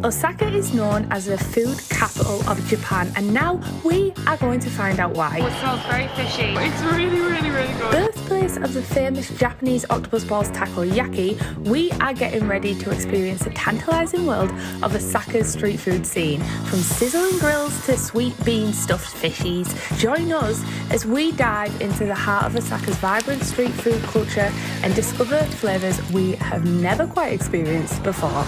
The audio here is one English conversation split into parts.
Osaka is known as the food capital of Japan, and now we are going to find out why. It smells very fishy. It's really good. Birthplace of the famous Japanese octopus balls takoyaki, we are getting ready to experience the tantalising world of Osaka's street food scene. From sizzling grills to sweet bean stuffed fishies, join us as we dive into the heart of Osaka's vibrant street food culture and discover flavours we have never quite experienced before.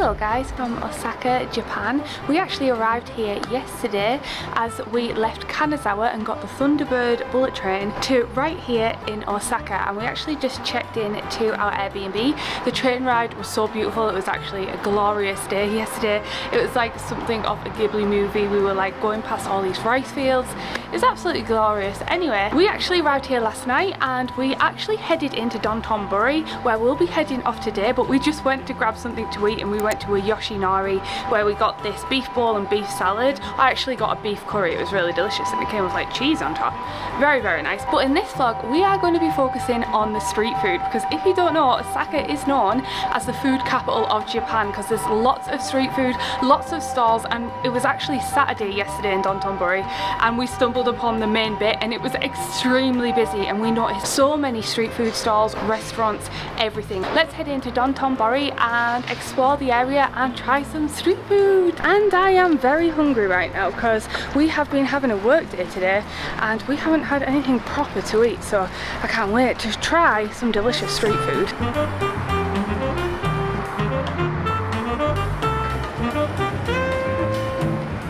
Hello guys from Osaka, Japan. We actually arrived here yesterday as we left Kanazawa and got the Thunderbird bullet train to right here in Osaka, and we actually just checked in to our Airbnb. The train ride was so beautiful. It was actually a glorious day yesterday. It was like something of a Ghibli movie. We were like going past all these rice fields. It was absolutely glorious. Anyway, we actually arrived here last night and we actually headed into Dotonbori where we'll be heading off today, but we just went to grab something to eat and we went to a Yoshinoya where we got this beef bowl and beef salad. I actually got a beef curry. It was really delicious and it came with like cheese on top. Very nice. But in this vlog we are going to be focusing on the street food, because if you don't know, Osaka is known as the food capital of Japan because there's lots of street food, lots of stalls, and it was actually Saturday yesterday in Dotonbori and we stumbled upon the main bit and it was extremely busy and we noticed so many street food stalls, restaurants, everything. Let's head into Dotonbori and explore the area and try some street food. And I am very hungry right now because we have been having a work day today and we haven't had anything proper to eat, so I can't wait to try some delicious street food.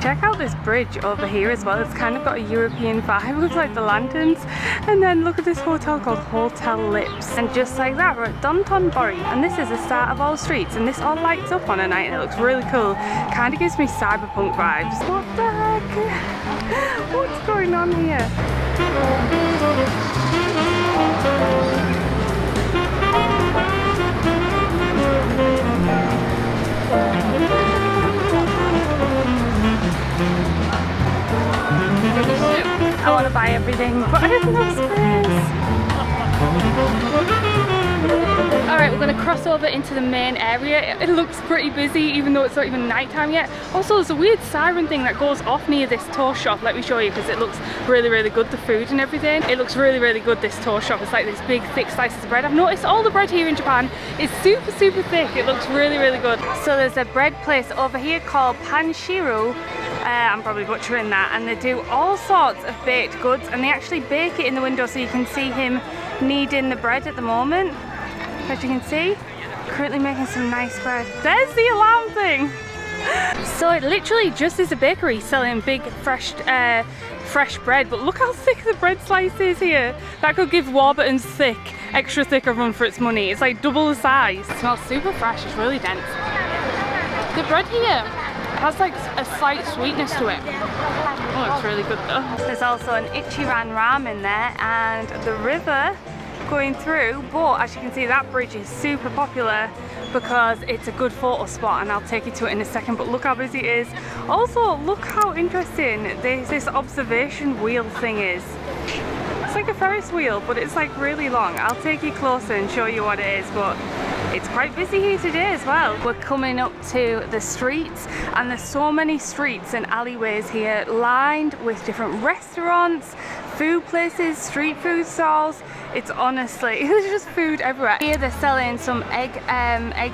Check out this bridge over here as well. It's kind of got a European vibe with like the lanterns. And then look at this hotel called Hotel Lips. And just like that, we're at Dotonbori. And this is the start of all streets. And this all lights up on a night and it looks really cool. Kind of gives me cyberpunk vibes. What the heck? What's going on here? I want to buy everything, but I have no space. Alright, we're going to cross over into the main area. It looks pretty busy even though it's not even night time yet. Also, there's a weird siren thing that goes off near this toast shop. Let me show you because it looks really good, the food and everything. It looks really good, this toast shop. It's like this big thick slices of bread. I've noticed all the bread here in Japan is super thick. It looks really good. So there's a bread place over here called Panshirou. I'm probably butchering that, and they do all sorts of baked goods and they actually bake it in the window so you can see him kneading the bread at the moment. As you can see, currently making some nice bread. There's the alarm thing! So it literally just is a bakery selling big fresh bread, but look how thick the bread slice is here. That could give Warburton's extra thick a run for its money. It's like double the size. It smells super fresh, it's really dense. The bread here has like a slight sweetness to it. Oh, it's really good though. There's also an Ichiran ramen there and the river going through, but as you can see that bridge is super popular because it's a good photo spot and I'll take you to it in a second, but look how busy it is. Also, look how interesting this observation wheel thing is. It's like a Ferris wheel, but it's like really long. I'll take you closer and show you what it is, but it's quite busy here today as well. We're coming up to the streets and there's so many streets and alleyways here lined with different restaurants, food places, street food stalls. It's honestly, there's just food everywhere. Here they're selling some egg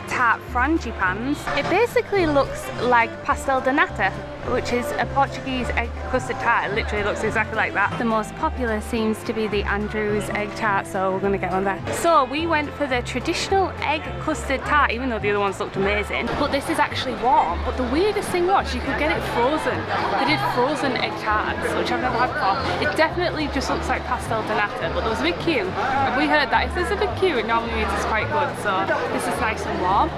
tart frangipans. It basically looks like pastel de nata, which is a Portuguese egg custard tart. It literally looks exactly like that. The most popular seems to be the Andrew's egg tart, so we're gonna get one there. So we went for the traditional egg custard tart, even though the other ones looked amazing. But this is actually warm. But the weirdest thing was you could get it frozen. They did frozen egg tarts, which I've never had before. It definitely just looks like pastel de nata, but there was a big queue. And we heard that if there's a big queue, it normally means it's quite good. So this is nice and warm.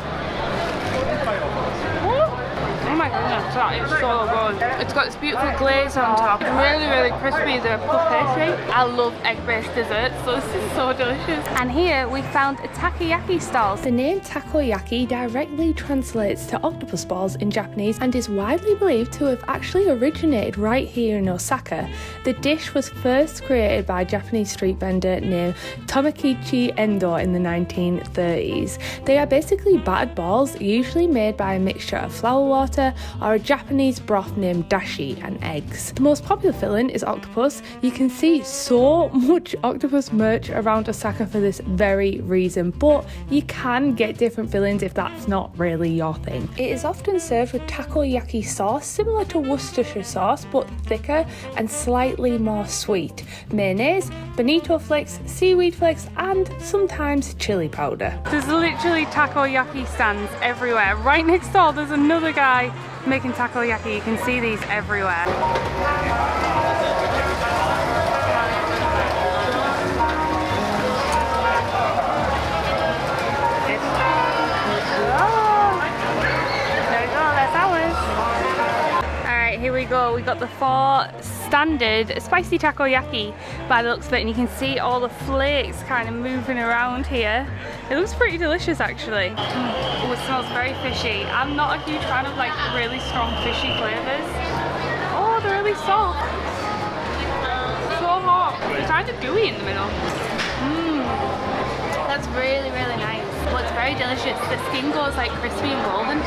Oh my goodness, that is so good. It's got this beautiful glaze on top. Really, really crispy, the puff pastry. I love egg-based desserts, so this is so delicious. And here we found a takoyaki stall. The name takoyaki directly translates to octopus balls in Japanese and is widely believed to have actually originated right here in Osaka. The dish was first created by a Japanese street vendor named Tomokichi Endo in the 1930s. They are basically battered balls, usually made by a mixture of flour water or a Japanese broth named dashi and eggs. The most popular filling is octopus. You can see so much octopus merch around Osaka for this very reason, but you can get different fillings if that's not really your thing. It is often served with takoyaki sauce, similar to Worcestershire sauce, but thicker and slightly more sweet. Mayonnaise, bonito flakes, seaweed flakes, and sometimes chili powder. There's literally takoyaki stands everywhere. Right next door there's another guy making takoyaki. You can see these everywhere. Here we go, we got the 4 standard spicy takoyaki by the looks of it, and you can see all the flakes kind of moving around here. It looks pretty delicious actually. Oh, it smells very fishy. I'm not a huge fan of like really strong fishy flavours. Oh, they're really soft. So hot. It's kind of gooey in the middle. That's really, really nice. Well, it's very delicious. The skin goes like crispy and golden.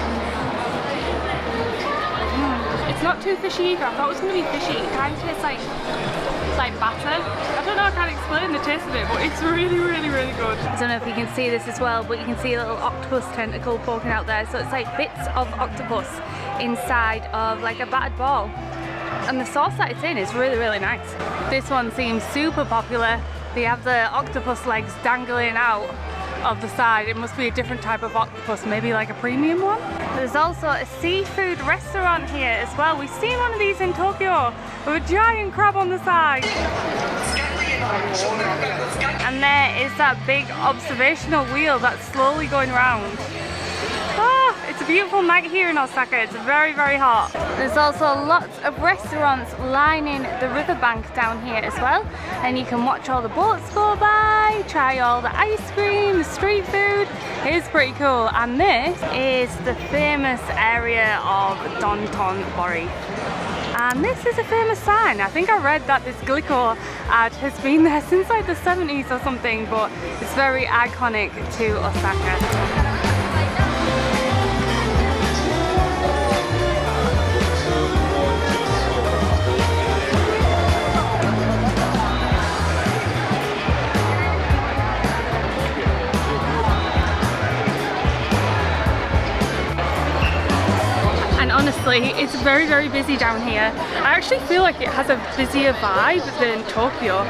It's not too fishy either. I thought it was going to be fishy. It kind of tastes like batter. I don't know, I can't explain the taste of it, but it's really, really, really good. I don't know if you can see this as well, but you can see a little octopus tentacle poking out there. So it's like bits of octopus inside of like a battered ball. And the sauce that it's in is really, really nice. This one seems super popular. They have the octopus legs dangling out of the side. It must be a different type of octopus, maybe like a premium one. There's also a seafood restaurant here as well. We've seen one of these in Tokyo with a giant crab on the side. And there is that big observational wheel that's slowly going round. It's a beautiful night here in Osaka. It's very, very hot. There's also lots of restaurants lining the riverbank down here as well, and you can watch all the boats go by, try all the ice cream, the street food. It is pretty cool. And this is the famous area of Dontonbori. And this is a famous sign. I think I read that this Glico ad has been there since like the 70s or something, but it's very iconic to Osaka. Honestly, it's very, very busy down here. I actually feel like it has a busier vibe than Tokyo,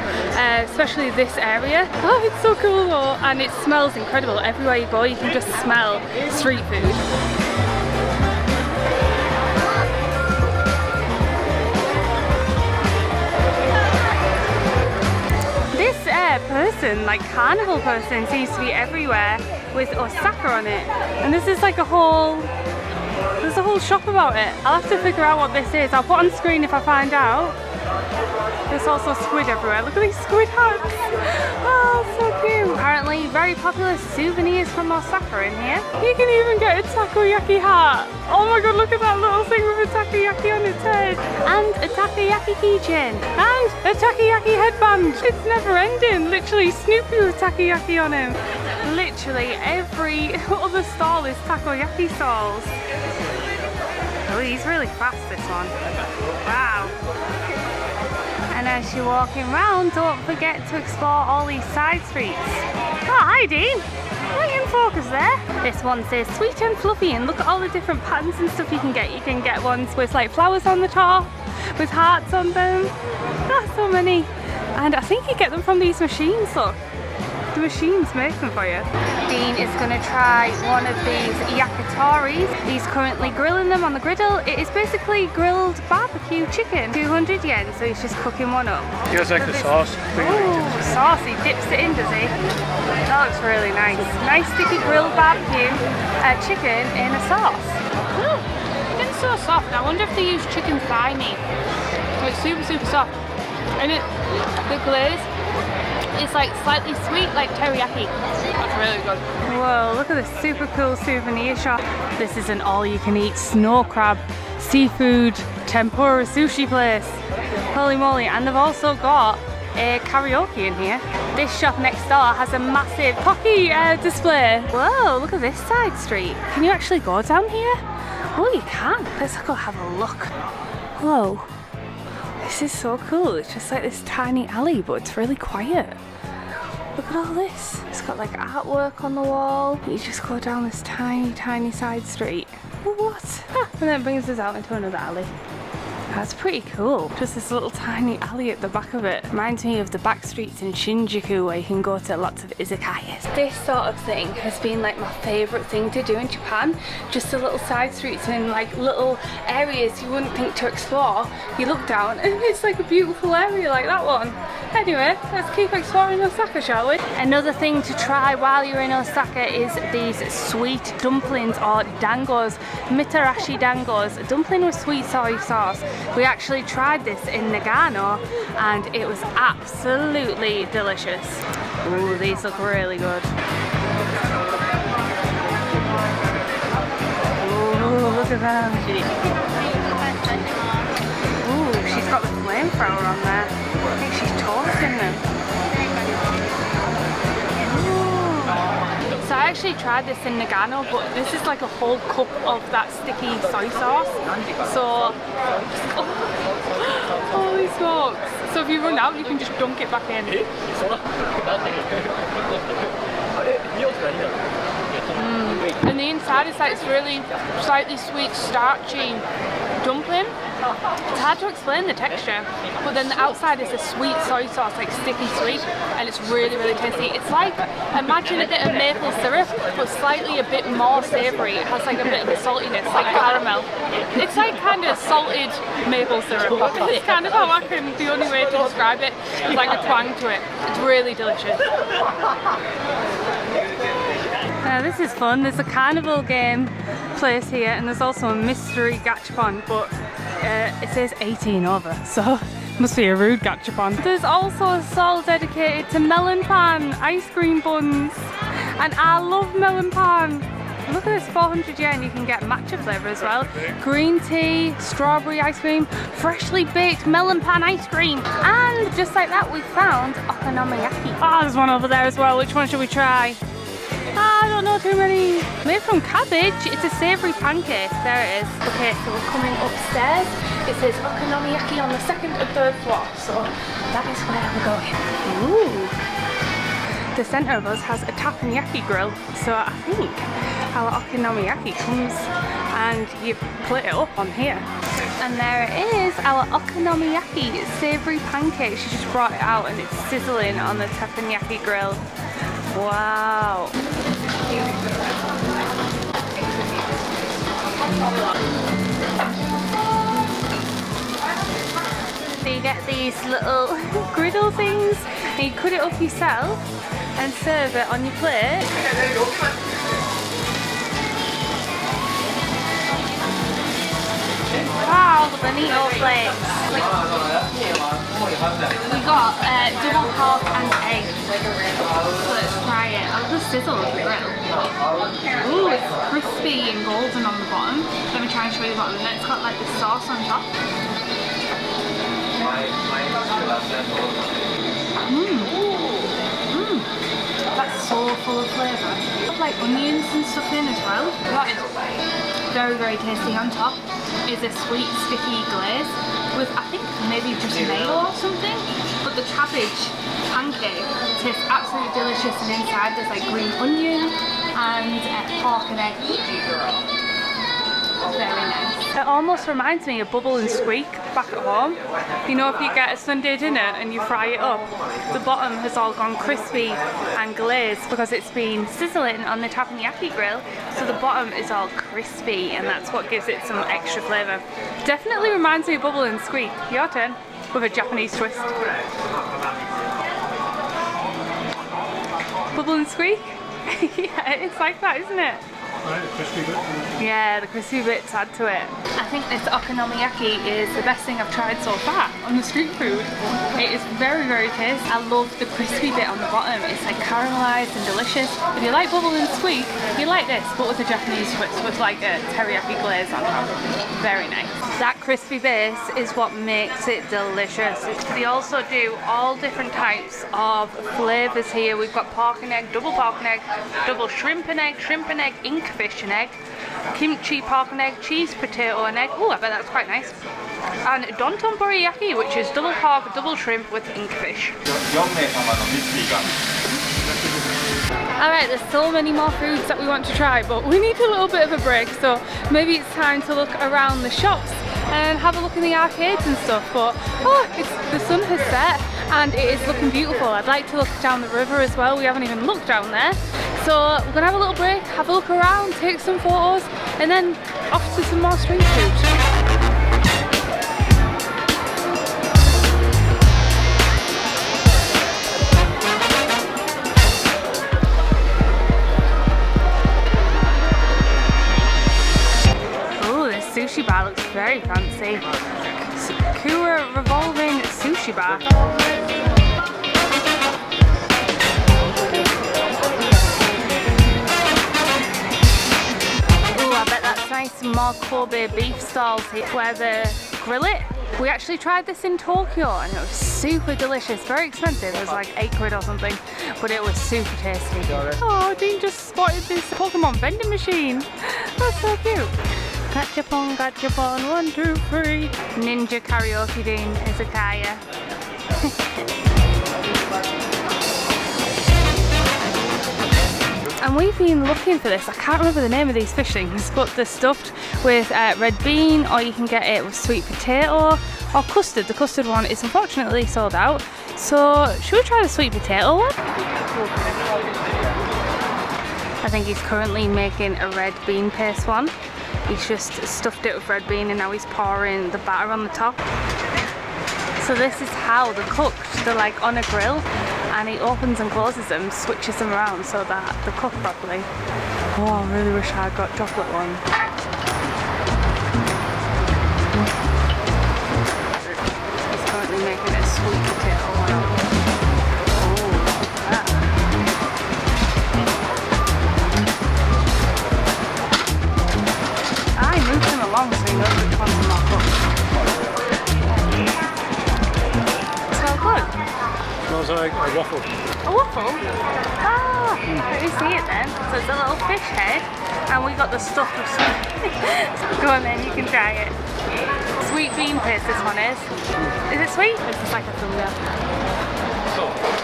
especially this area. Oh, it's so cool though, and it smells incredible. Everywhere you go, you can just smell street food. This person, like carnival person, seems to be everywhere with Osaka on it. And this is like there's a whole shop about it. I'll have to figure out what this is. I'll put on screen if I find out. There's also squid everywhere. Look at these squid hats. Oh, so cute. Apparently very popular souvenirs from Osaka in here. You can even get a takoyaki hat. Oh my god, look at that little thing with a takoyaki on its head. And a takoyaki keychain. And a takoyaki headband. It's never ending. Literally Snoopy with takoyaki on him. Literally every other stall is takoyaki stalls. Oh, he's really fast, this one. Wow. And as you're walking around, don't forget to explore all these side streets. Oh, hi Dean. Right in focus there. This one says sweet and fluffy, and look at all the different patterns and stuff you can get. You can get ones with like flowers on the top, with hearts on them. Oh, so many. And I think you get them from these machines, look. The machines make them for you. Dean is going to try one of these yakitoris. He's currently grilling them on the griddle. It is basically grilled barbecue chicken. 200 yen, so he's just cooking one up. He has like the sauce. Oh, sauce. He dips it in, does he? That looks really nice. Nice sticky grilled barbecue chicken in a sauce. Ooh, you can so soft. I wonder if they use chicken thigh meat. It's super, super soft. And the glaze is like slightly sweet, like teriyaki. That's really good. Whoa, look at this super cool souvenir shop. This is an all-you-can-eat snow crab, seafood, tempura sushi place. Holy moly, and they've also got a karaoke in here. This shop next door has a massive hockey display. Whoa, look at this side street. Can you actually go down here? Oh, you can. Let's go have a look. Whoa. This is so cool. It's just like this tiny alley, but it's really quiet. Look at all this. It's got like artwork on the wall. You just go down this tiny, tiny side street. What? And then it brings us out into another alley. That's pretty cool. Just this little tiny alley at the back of it. Reminds me of the back streets in Shinjuku where you can go to lots of izakayas. This sort of thing has been like my favourite thing to do in Japan. Just the little side streets and like little areas you wouldn't think to explore. You look down and it's like a beautiful area like that one. Anyway, let's keep exploring Osaka, shall we? Another thing to try while you're in Osaka is these sweet dumplings or dangos, Mitarashi dangos, a dumpling with sweet soy sauce. We actually tried this in Nagano and it was absolutely delicious. Ooh, these look really good. Ooh, look at them. Ooh, she's got the flamethrower on there. I think she's toasting them. So I actually tried this in Nagano, but this is like a whole cup of that sticky soy sauce. So, holy smokes. So if you run out, you can just dunk it back in. And the inside is like this really slightly sweet, starchy dumpling. It's hard to explain the texture, but then the outside is a sweet soy sauce, like sticky sweet, and it's really, really tasty. It's like, imagine a bit of maple syrup, but slightly a bit more savoury. It has like a bit of a saltiness, like caramel. It's like kind of salted maple syrup. It's kind of how I can, the only way to describe it, is like a twang to it. It's really delicious. This is fun. There's a carnival game place here and there's also a mystery gachapon, but it says 18 over, so must be a rude gachapon. There's also a stall dedicated to melon pan ice cream buns, and I love melon pan. Look at this, 400 yen. You can get matcha flavour as well. Green tea, strawberry ice cream, freshly baked melon pan ice cream. And just like that, we found Okonomiyaki. Oh, there's one over there as well. Which one should we try? I don't know too many. Made from cabbage. It's a savoury pancake. There it is. Okay, so we're coming upstairs. It says Okonomiyaki on the 2nd and 3rd floor. So that is where we're going. Ooh. The centre of us has a takoyaki grill. So I think our Okonomiyaki comes and you put it up on here. And there it is, our Okonomiyaki savoury pancake. She just brought it out and it's sizzling on the takoyaki grill. Wow. So you get these little griddle things and you cut it up yourself and serve it on your plate. Wow, the neato flakes. We got double pork and egg. So let's try it. I love the sizzle of the grill. Ooh, it's crispy and golden on the bottom. Let me try and show you the bottom. And then it's got like the sauce on top. That's so full of flavour. Like onions and stuff in as well. That is very, very tasty. On top is a sweet sticky glaze with, I think, maybe just mayo or something. But the cabbage pancake tastes absolutely delicious, and inside there's like green onion and pork and egg. Very nice. It almost reminds me of Bubble and Squeak back at home. You know, if you get a Sunday dinner and you fry it up, the bottom has all gone crispy and glazed because it's been sizzling on the takoyaki grill, so the bottom is all crispy, and that's what gives it some extra flavour. Definitely reminds me of Bubble and Squeak. Your turn, with a Japanese twist. Bubble and Squeak? Yeah, it's like that, isn't it? Right, the crispy bit. Yeah, the crispy bits add to it. I think this Okonomiyaki is the best thing I've tried so far on the street food. It is very, very tasty. I love the crispy bit on the bottom. It's like caramelized and delicious. If you like bubble and sweet, you like this, but with a Japanese twist with like a teriyaki glaze on top. Very nice. That crispy base is what makes it delicious. They also do all different types of flavors here. We've got pork and egg, double shrimp and egg, inkfish and egg, kimchi pork and egg, cheese potato and egg. Oh, I bet that's quite nice. And donton boriyaki, which is double pork, double shrimp with inkfish. Alright, there's so many more foods that we want to try, but we need a little bit of a break, so maybe it's time to look around the shops and have a look in the arcades and stuff. But the sun has set and it is looking beautiful. I'd like to look down the river as well. We haven't even looked down there, so we're gonna have a little break, have a look around, take some photos, and then off to some more street food. Sushi bar looks very fancy. Sakura revolving sushi bar. Oh, I bet that's nice. Some more Kobe beef stalls here where they grill it. We actually tried this in Tokyo and it was super delicious. Very expensive, it was like 8 quid or something, but it was super tasty. Oh, Dean just spotted this Pokemon vending machine. That's so cute. Gachapon, 1, 2, 3. Ninja karaoke Dean, izakaya. And we've been looking for this. I can't remember the name of these fish things, but they're stuffed with red bean, or you can get it with sweet potato or custard. The custard one is unfortunately sold out. So should we try the sweet potato one? I think he's currently making a red bean paste one. He's just stuffed it with red bean and now he's pouring the batter on the top. So this is how they're cooked. They're like on a grill and he opens and closes them, switches them around so that they're cooked properly. Oh, I really wish I got chocolate one. He's currently making a sweet potato one. Along so you know which ones are more cooked. Smells good. Smells like a waffle. A waffle? Ah, let me see it then. So it's a little fish head and we got the stuff of sweet. Go on then, you can try it. Sweet bean paste this one is. Is it sweet? It's just like a thumbnail.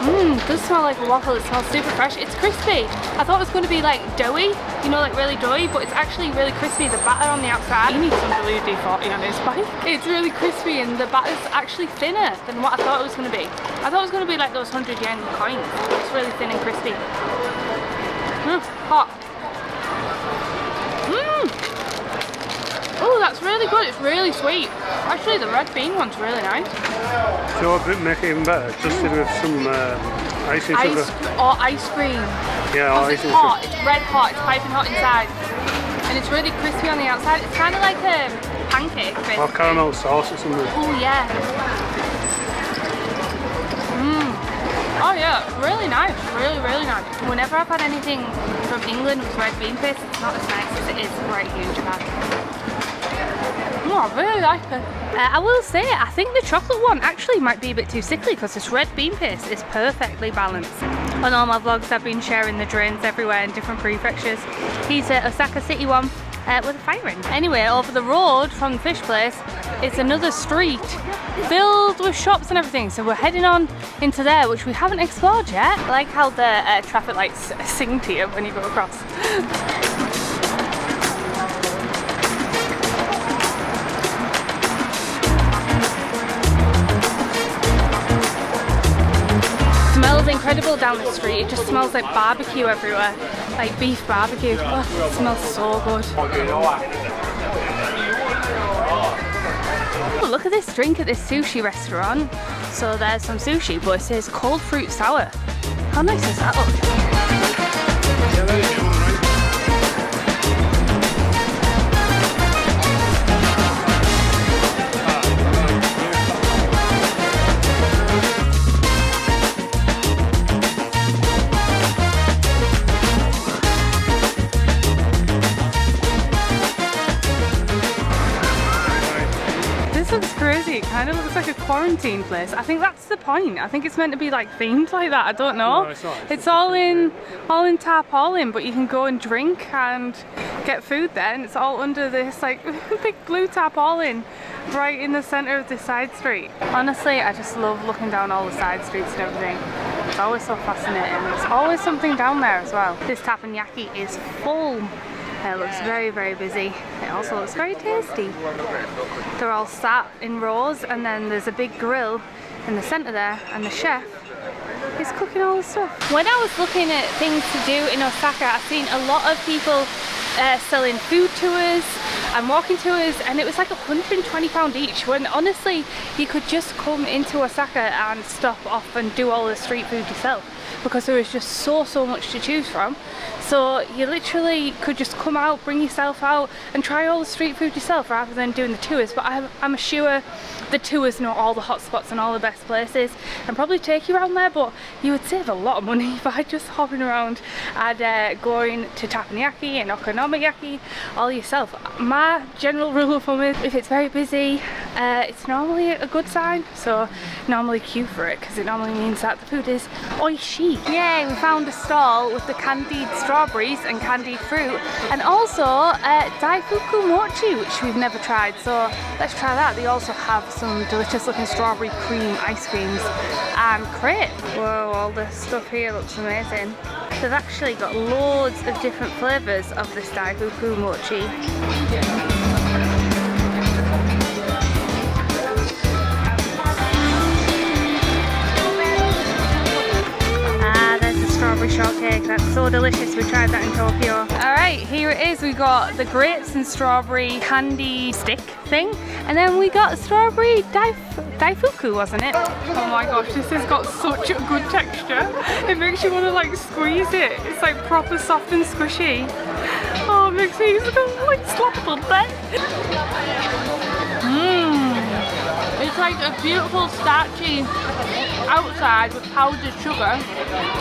It does smell like a waffle. It smells super fresh. It's crispy. I thought it was going to be like doughy, you know, like really doughy, but it's actually really crispy. The batter on the outside. You need some blue D40 on this bike. It's really crispy and the batter's actually thinner than what I thought it was going to be. I thought it was going to be like those 100 yen coins. It's really thin and crispy. Hot. Oh, that's really good. It's really sweet. Actually, the red bean one's really nice. So make it even better, just with some icing sugar. Or ice cream. Yeah, or it's icing hot. sugar. It's red hot. It's piping hot inside. And it's really crispy on the outside. It's kind of like a pancake, basically. Or caramel sauce or something. Oh, yeah. Oh, yeah. Really nice. Really, really nice. Whenever I've had anything from England with red bean paste, it's not as nice as it is right here in Japan. Oh, I really like it. I will say, I think the chocolate one actually might be a bit too sickly because this red bean paste is perfectly balanced. On all my vlogs, I've been sharing the drains everywhere in different prefectures. He's at Osaka City one with a fire in. Anyway, over the road from the fish place, it's another street filled with shops and everything. So we're heading on into there, which we haven't explored yet. I like how the traffic lights sing to you when you go across. Smells incredible down the street. It just smells like barbecue everywhere, like beef barbecue. Oh, it smells so good. Oh, look at this drink at this sushi restaurant. So there's some sushi, but it says cold fruit sour. How nice does that look? looks crazy. It kind of looks like a quarantine place. I think that's the point. I think it's meant to be like themed like that. I don't know. No, it's not. It's all in tarpaulin, but you can go and drink and get food there, and it's all under this like big blue tarpaulin right in the center of the side street. Honestly, I just love looking down all the side streets and everything. It's always so fascinating. There's always something down there as well. This takoyaki is full. It looks very, very busy. It also looks very tasty. They're all sat in rows, and then there's a big grill in the center there, and the chef is cooking all the stuff. When I was looking at things to do in Osaka, I've seen a lot of people selling food tours and walking tours, and it was like £120 each, when honestly you could just come into Osaka and stop off and do all the street food yourself, because there was just so much to choose from. So you literally could just come out, bring yourself out and try all the street food yourself rather than doing the tours. But I'm sure the tours know all the hot spots and all the best places and probably take you around there, but you would save a lot of money by just hopping around and going to Takoyaki and Okonomiyaki all yourself. My general rule of thumb is if it's very busy, it's normally a good sign, so normally queue for it, because it normally means that the food is oishi. Yay, we found a stall with the candied strawberries and candied fruit, and also Daifuku mochi, which we've never tried, so let's try that. They also have some delicious looking strawberry cream ice creams and crepe. Whoa, all this stuff here looks amazing. They've actually got loads of different flavours of this Daifuku mochi. Strawberry shortcake, that's so delicious. We tried that in Tokyo. Alright, here it is. We got the grapes and strawberry candy stick thing, and then we got strawberry daifuku, wasn't it? Oh my gosh, this has got such a good texture. It makes you want to like squeeze it. It's like proper soft and squishy. Oh, it makes me like slap a little bit. It's like a beautiful starchy outside with powdered sugar,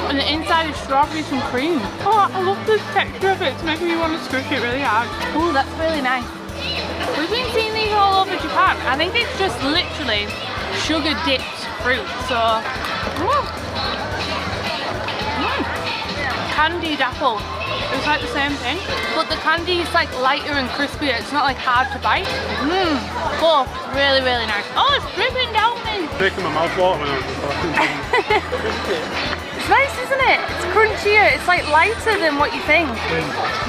and the inside is strawberries and cream. Oh, I love the texture of it. It's making me want to squish it really hard. Oh, that's really nice. We've been seeing these all over Japan. I think it's just literally sugar dipped fruit. So, candied apple. It's like the same thing, but the candy is like lighter and crispier. It's not like hard to bite. Both really, really nice. Oh, it's dripping down me. Making my mouth water when I was talking. It's nice, isn't it? It's crunchier. It's like lighter than what you think.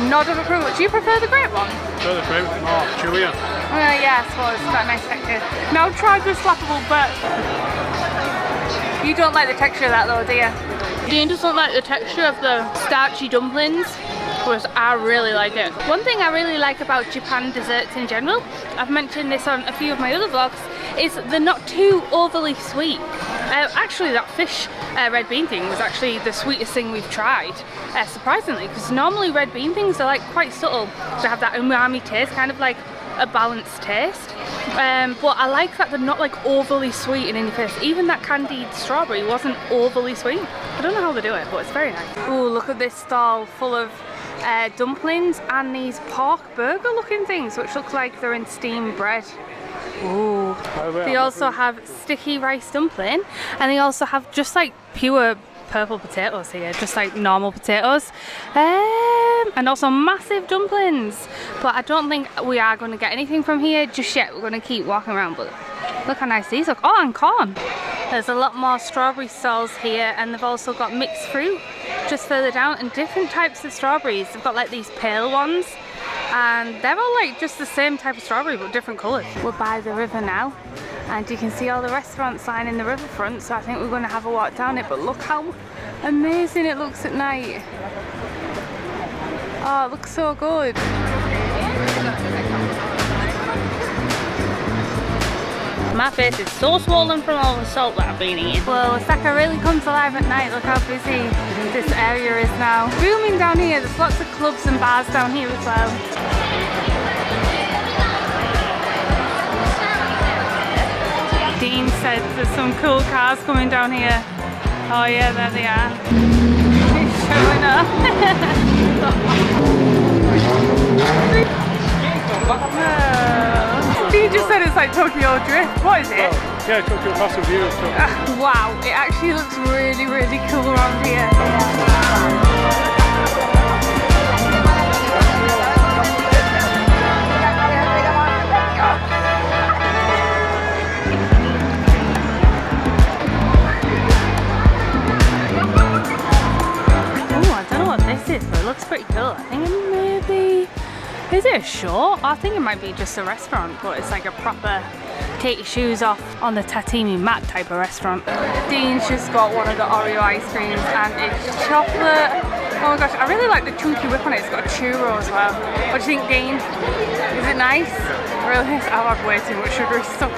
Nod of approval. Do you prefer the grape one? The grape is more chewier. Yeah, I suppose. It's got a nice texture. Now try the slappable bit. You don't like the texture of that though, do you? Dean doesn't like the texture of the starchy dumplings, whereas I really like it. One thing I really like about Japan desserts in general, I've mentioned this on a few of my other vlogs, is they're not too overly sweet. Actually, that fish red bean thing was actually the sweetest thing we've tried, surprisingly, because normally red bean things are like quite subtle. They have that umami taste, kind of like a balanced taste. But I like that they're not like overly sweet and in your face. Even that candied strawberry wasn't overly sweet. I don't know how they do it, but it's very nice. Oh, look at this stall full of dumplings and these pork burger looking things, which look like they're in steamed bread. Ooh. They also have sticky rice dumpling, and they also have just like pure purple potatoes here, just like normal potatoes, and also massive dumplings. But I don't think we are going to get anything from here just yet. We're going to keep walking around, but look how nice these look. Oh, and corn. There's a lot more strawberry stalls here, and they've also got mixed fruit just further down, and different types of strawberries. They've got like these pale ones, and they're all like just the same type of strawberry but different colours. We're by the river now, and you can see all the restaurants lining the riverfront, so I think we're going to have a walk down it. But look how amazing it looks at night. Oh, it looks so good. My face is so swollen from all the salt that I've been eating. Well, Osaka really comes alive at night. Look how busy this area is now. Booming down here. There's lots of clubs and bars down here as well. Dean said there's some cool cars coming down here. Oh yeah, there they are. It's showing up. Dean just said it's like like Tokyo Drift. What is it? Oh, yeah, Tokyo Pass View. Wow, it actually looks really, really cool around here. But it looks pretty cool. I think it maybe, is it a show? I think it might be just a restaurant, but it's like a proper take your shoes off on the tatami mat type of restaurant. Dean's just got one of the Oreo ice creams and it's chocolate. Oh my gosh, I really like the chunky whip on it. It's got a churro as well. What do you think, Dean? Is it nice? Really nice. I've had way too much sugary stuff.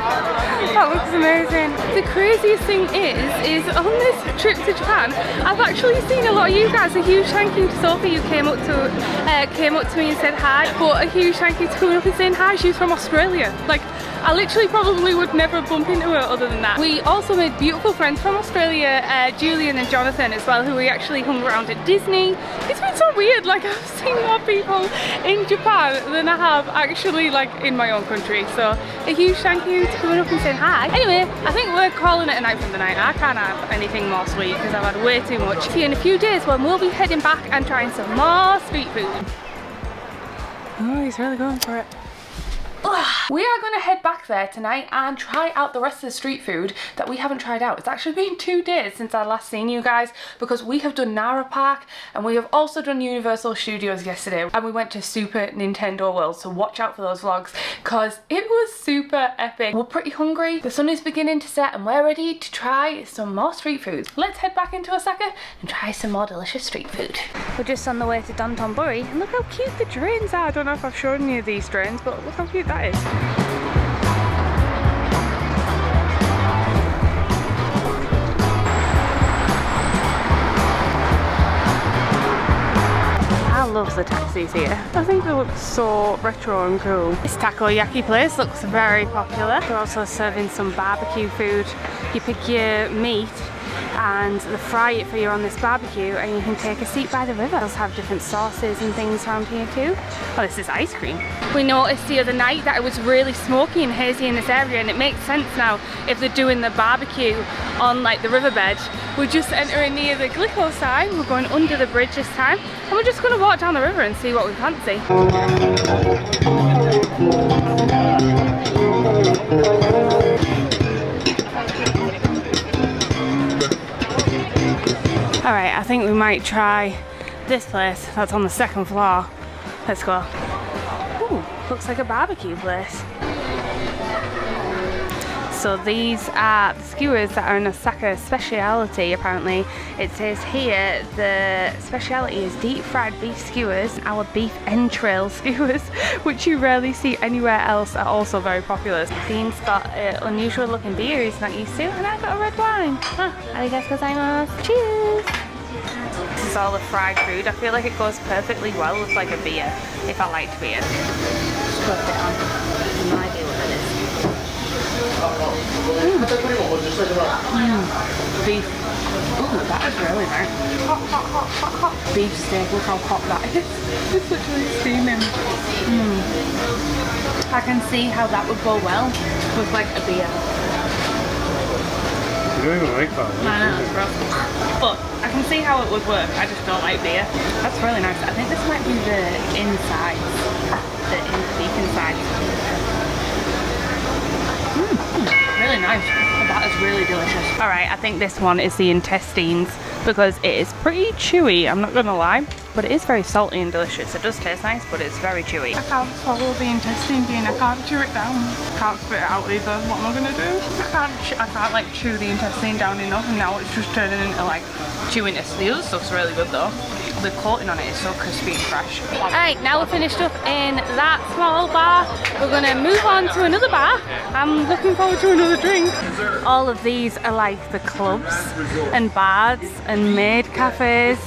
That looks amazing. The craziest thing is on this trip to Japan, I've actually seen a lot of you guys. A huge thank you to Sophie who came up to me and said hi. But a huge thank you to coming up and saying hi. She's from Australia. Like, I literally probably would never bump into her other than that. We also made beautiful friends from Australia, Julian and Jonathan as well, who we actually hung around at Disney. It's been so weird, like I've seen more people in Japan than I have actually like in my own country. So a huge thank you to coming up and saying hi. Anyway, I think we're calling it a night from the night. I can't have anything more sweet because I've had way too much. See you in a few days when we'll be heading back and trying some more street food. Oh, he's really going for it. We are going to head back there tonight and try out the rest of the street food that we haven't tried out. It's actually been 2 days since I last seen you guys because we have done Nara Park and we have also done Universal Studios yesterday and we went to Super Nintendo World, so watch out for those vlogs because it was super epic. We're pretty hungry, the sun is beginning to set and we're ready to try some more street food. Let's head back into Osaka and try some more delicious street food. We're just on the way to Dontonbori and look how cute the drains are. I don't know if I've shown you these drains, but look how cute that is. I love the taxis here. I think they look so retro and cool. This Takoyaki place looks very popular. They're also serving some barbecue food. You pick your meat and they fry it for you on this barbecue and you can take a seat by the river. They'll have different sauces and things around here too. Oh, this is ice cream. We noticed the other night that it was really smoky and hazy in this area, and it makes sense now if they're doing the barbecue on like the riverbed. We're just entering near the Glico sign. We're going under the bridge this time and we're just going to walk down the river and see what we fancy. Alright, I think we might try this place that's on the 2nd floor. Let's go. Ooh, looks like a barbecue place. So these are the skewers that are an Osaka speciality apparently. It says here the speciality is deep fried beef skewers. Our beef entrail skewers, which you rarely see anywhere else, are also very popular. Dean's got an unusual looking beer he's not used to, and I've got a red wine. Arigatou gozaimasu. Cheers! This is all the fried food. I feel like it goes perfectly well with like a beer, if I liked beer. Just put it on. No idea what it is. Beef. Ooh, that is really nice. Hot, hot, hot, hot, hot. Beef steak, look how hot that is. It's literally steaming. I can see how that would go well with like a beer. You don't even like that. I know, it's rough. But I can see how it would work. I just don't like beer. That's really nice. I think this might be the insides. The beef insides. Really nice. That is really delicious. Alright, I think this one is the intestines because it is pretty chewy, I'm not gonna lie, but it is very salty and delicious. It does taste nice, but it's very chewy. I can't swallow the intestine, Dean. I can't chew it down. Can't spit it out either. What am I gonna do? I can't like chew the intestine down enough, and now it's just turning into like chewiness. The other stuff's really good though. The coating on it is so crispy and fresh. Alright, now we're finished up in that small bar. We're gonna move on to another bar. I'm looking forward to another drink. All of these are like the clubs and bars and maid cafes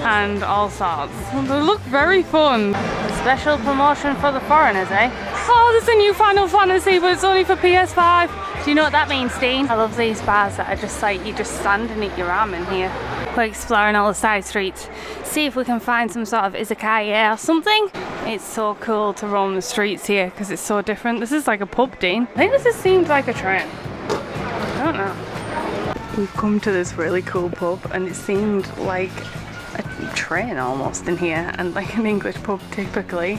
and all sorts. They look very fun. Special promotion for the foreigners, eh? Oh, there's a new Final Fantasy, but it's only for PS5. Do you know what that means, Dean? I love these bars that are just like, you just stand and eat your ramen here. We're exploring all the side streets. See if we can find some sort of izakaya or something. It's so cool to roam the streets here because it's so different. This is like a pub, Dean. I think this just seems like a train. I don't know. We've come to this really cool pub and it seemed like a train almost in here, and like an English pub typically.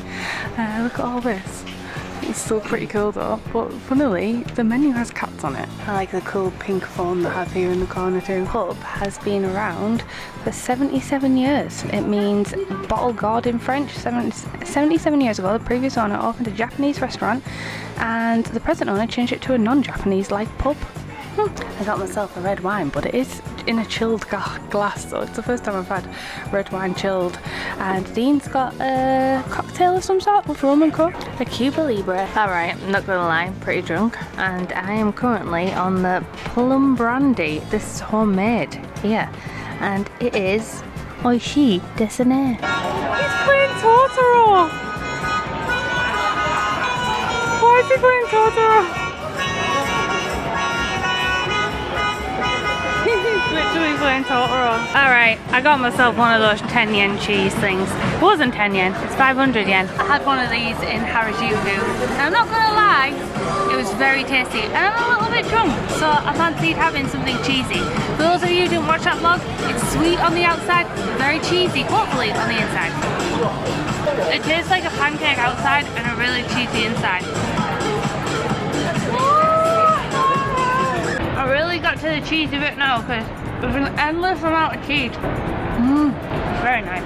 Look at all this. It's still pretty cool though, but funnily the menu has cats on it. I like the cool pink phone they have here in the corner too. The pub has been around for 77 years. It means bottle gourd in French. 77 years ago, the previous owner opened a Japanese restaurant and the present owner changed it to a non-Japanese like pub. I got myself a red wine, but it is in a chilled glass, so it's the first time I've had red wine chilled. And Dean's got a cocktail of some sort with rum and coke, a Cuba Libre. Alright, I'm not gonna lie, I'm pretty drunk, and I am currently on the plum brandy. This is homemade here, and it is oishi desu ne. He's playing Totoro! Why is he playing Totoro? Literally playing Totoro. Alright, I got myself one of those 10 yen cheese things. It wasn't 10 yen, it's 500 yen. I had one of these in Harajuku, and I'm not gonna lie, it was very tasty. And I'm a little bit drunk, so I fancied having something cheesy. For those of you who didn't watch that vlog, it's sweet on the outside, very cheesy, hopefully, on the inside. It tastes like a pancake outside and a really cheesy inside. I really got to the cheesy bit now because there's an endless amount of cheese. Very nice.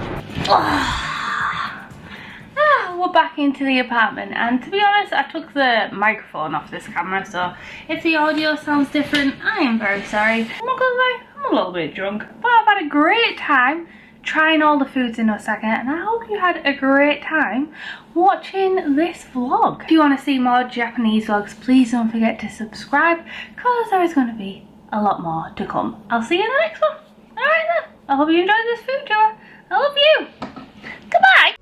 We're back into the apartment, and to be honest, I took the microphone off this camera, so if the audio sounds different, I am very sorry. I'm not gonna lie, I'm a little bit drunk, but I've had a great time trying all the foods in Osaka, and I hope you had a great time watching this vlog. If you want to see more Japanese vlogs, please don't forget to subscribe, because there is going to be a lot more to come. I'll see you in the next one. Alright then, I hope you enjoyed this food tour. I love you. Goodbye.